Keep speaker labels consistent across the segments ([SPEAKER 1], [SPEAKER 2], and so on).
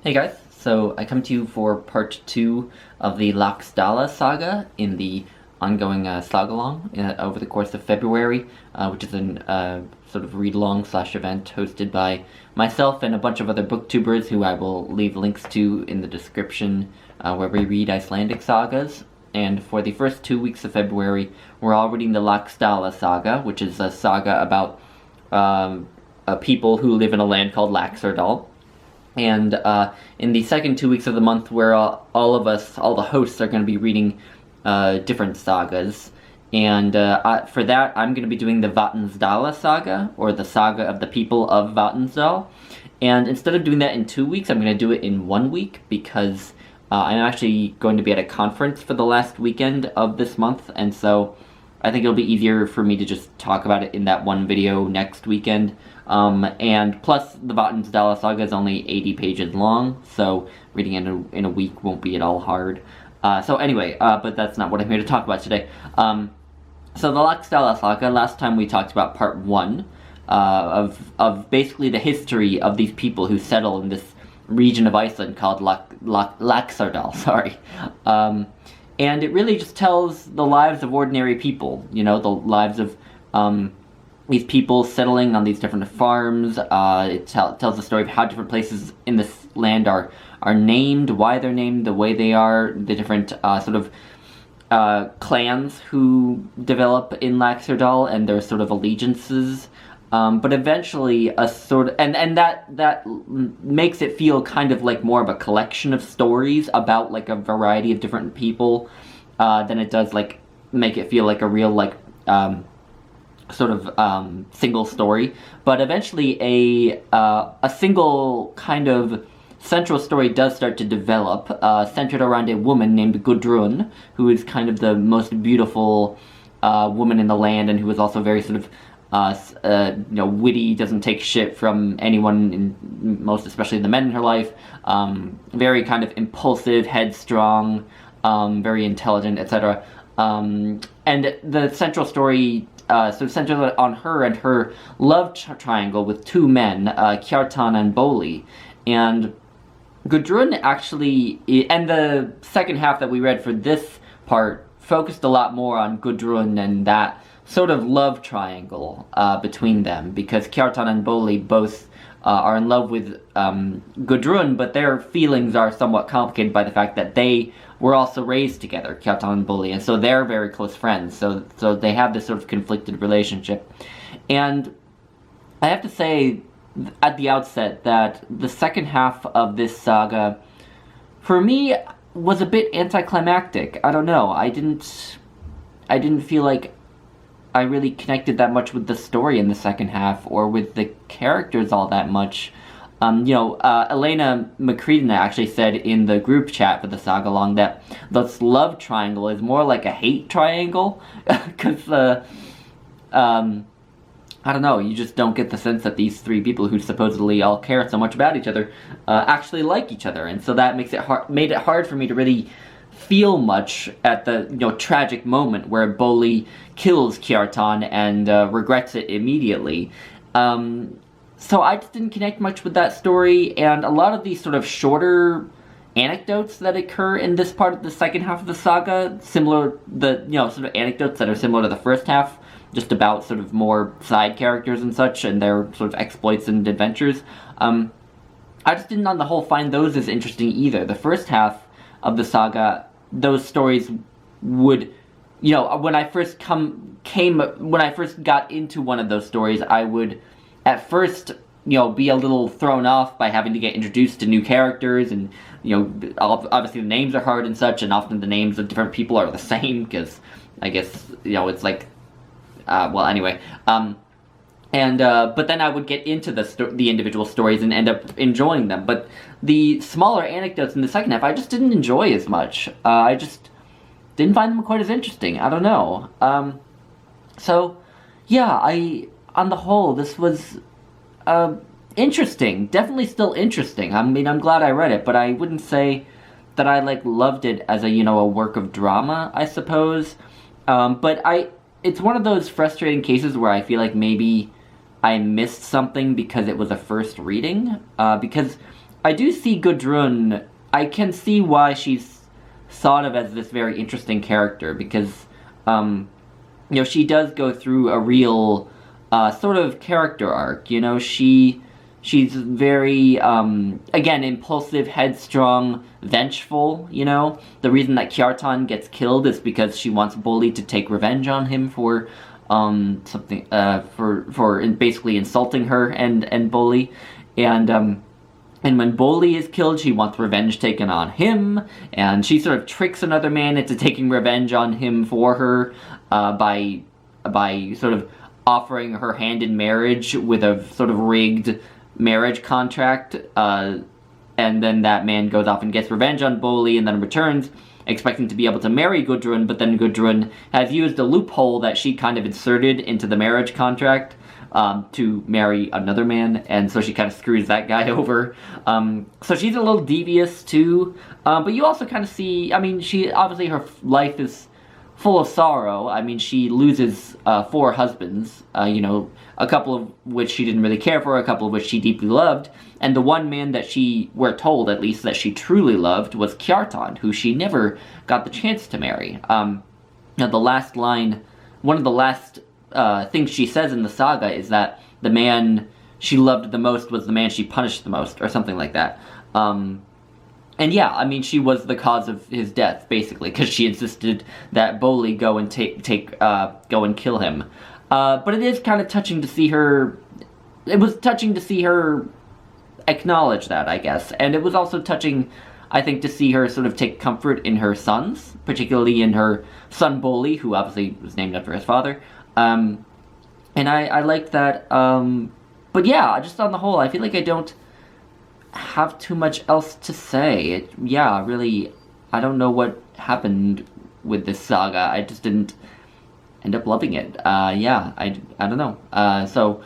[SPEAKER 1] Hey guys, so I come to you for part 2 of the Laxdaela Saga in the ongoing Sagalong over the course of February, which is a sort of read-along / event hosted by myself and a bunch of other booktubers who I will leave links to in the description, where we read Icelandic sagas. And for the first 2 weeks of February, we're all reading the Laxdaela Saga, which is a saga about people who live in a land called Laxardal. And in the second 2 weeks of the month, where all the hosts, are going to be reading different sagas. And for that, I'm going to be doing the Vatnsdaela Saga, or the Saga of the People of Vatnsdal. And instead of doing that in 2 weeks, I'm going to do it in 1 week, because I'm actually going to be at a conference for the last weekend of this month, and so I think it'll be easier for me to just talk about it in that one video next weekend. And plus, the Vatnsdaela Saga is only 80 pages long, so reading it in a week won't be at all hard. So anyway, but that's not what I'm here to talk about today. So the Laxdaela Saga, last time we talked about part 1 of basically the history of these people who settle in this region of Iceland called Laxardal, sorry. And it really just tells the lives of ordinary people, you know, the lives of these people settling on these different farms. It tells the story of how different places in this land are named, why they're named the way they are, the different sort of clans who develop in Laxardal and their sort of allegiances. But eventually a sort of, and that makes it feel kind of like more of a collection of stories about like a variety of different people, than it does like make it feel like a real like sort of single story. But eventually a single kind of central story does start to develop, centered around a woman named Gudrun, who is kind of the most beautiful woman in the land, and who is also very sort of witty, doesn't take shit from anyone, most especially the men in her life, very kind of impulsive, headstrong, very intelligent, etc. And the central story sort of centers on her and her love triangle with two men, Kjartan and Boli. And Gudrun actually, and the second half that we read for this part focused a lot more on Gudrun and that sort of love triangle between them, because Kjartan and Boli both are in love with Gudrun, but their feelings are somewhat complicated by the fact that they were also raised together, Kjartan and Boli, and so they're very close friends, so they have this sort of conflicted relationship. And I have to say at the outset that the second half of this saga, for me, was a bit anticlimactic. I don't know, I didn't feel like I really connected that much with the story in the second half, or with the characters all that much. Elena Makridina actually said in the group chat for the Sagalong that this love triangle is more like a hate triangle, because I don't know, you just don't get the sense that these three people who supposedly all care so much about each other actually like each other, and so that made it hard for me to really feel much at the tragic moment where Boli kills Kjartan and regrets it immediately. So I just didn't connect much with that story, and a lot of these sort of shorter anecdotes that occur in this part of the second half of the saga, sort of anecdotes that are similar to the first half, just about sort of more side characters and such, and their sort of exploits and adventures. I just didn't on the whole find those as interesting either. The first half of the saga, those stories would, when I first got into one of those stories, I would at first, be a little thrown off by having to get introduced to new characters, and, obviously the names are hard and such, and often the names of different people are the same, because I guess, it's like, well, anyway, but then I would get into the individual stories and end up enjoying them. But the smaller anecdotes in the second half, I just didn't enjoy as much. I just didn't find them quite as interesting. I don't know. So, yeah, on the whole, this was interesting. Definitely still interesting. I mean, I'm glad I read it, but I wouldn't say that I, loved it as a work of drama, I suppose. But it's one of those frustrating cases where I feel like maybe I missed something because it was a first reading, because I do see Gudrun. I can see why she's thought of as this very interesting character, because, she does go through a real, sort of character arc, she's very, again, impulsive, headstrong, vengeful, The reason that Kjartan gets killed is because she wants Bolli to take revenge on him for, something, for basically insulting her and Bolli, and when Bolli is killed, she wants revenge taken on him, and she sort of tricks another man into taking revenge on him for her, by sort of offering her hand in marriage with a sort of rigged marriage contract, and then that man goes off and gets revenge on Bolli, and then returns, expecting to be able to marry Gudrun, but then Gudrun has used a loophole that she kind of inserted into the marriage contract, to marry another man, and so she kind of screws that guy over. So she's a little devious too, but you also kind of see, she, obviously her life is full of sorrow. She loses 4 husbands, a couple of which she didn't really care for, a couple of which she deeply loved, and the one man that we're told at least, that she truly loved was Kjartan, who she never got the chance to marry. Now the last line, one of the last things she says in the saga is that the man she loved the most was the man she punished the most, or something like that. And yeah, she was the cause of his death, basically, because she insisted that Bolli go and go and kill him. But it is kind of touching to see her. It was touching to see her acknowledge that, I guess, and it was also touching, I think, to see her sort of take comfort in her sons, particularly in her son Bolli, who obviously was named after his father. And I liked that, but yeah, just on the whole, I feel like I don't have too much else to say. Really, I don't know what happened with this saga. I just didn't end up loving it. I don't know. So,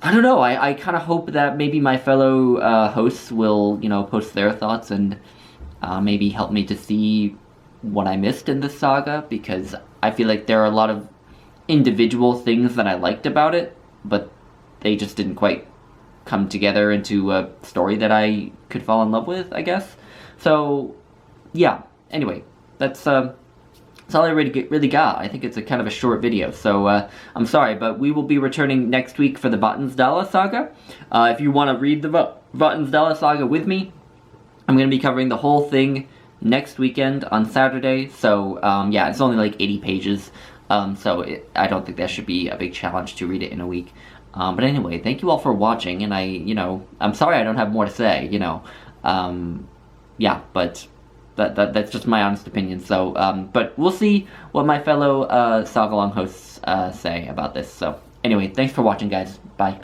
[SPEAKER 1] I don't know, I kind of hope that maybe my fellow, hosts will, post their thoughts and, maybe help me to see what I missed in this saga, because I feel like there are a lot of individual things that I liked about it, but they just didn't quite come together into a story that I could fall in love with, I guess. So, yeah. Anyway, that's all I really got. I think it's a kind of a short video, so I'm sorry, but we will be returning next week for the Vatnsdaela Saga. If you want to read the Vatnsdaela Saga with me, I'm going to be covering the whole thing next weekend on Saturday, so yeah, it's only like 80 pages. I don't think that should be a big challenge to read it in a week. But anyway, thank you all for watching, and I'm sorry I don't have more to say, yeah, but that's just my honest opinion, so, but we'll see what my fellow, Sagalong hosts, say about this, so, anyway, thanks for watching, guys, bye.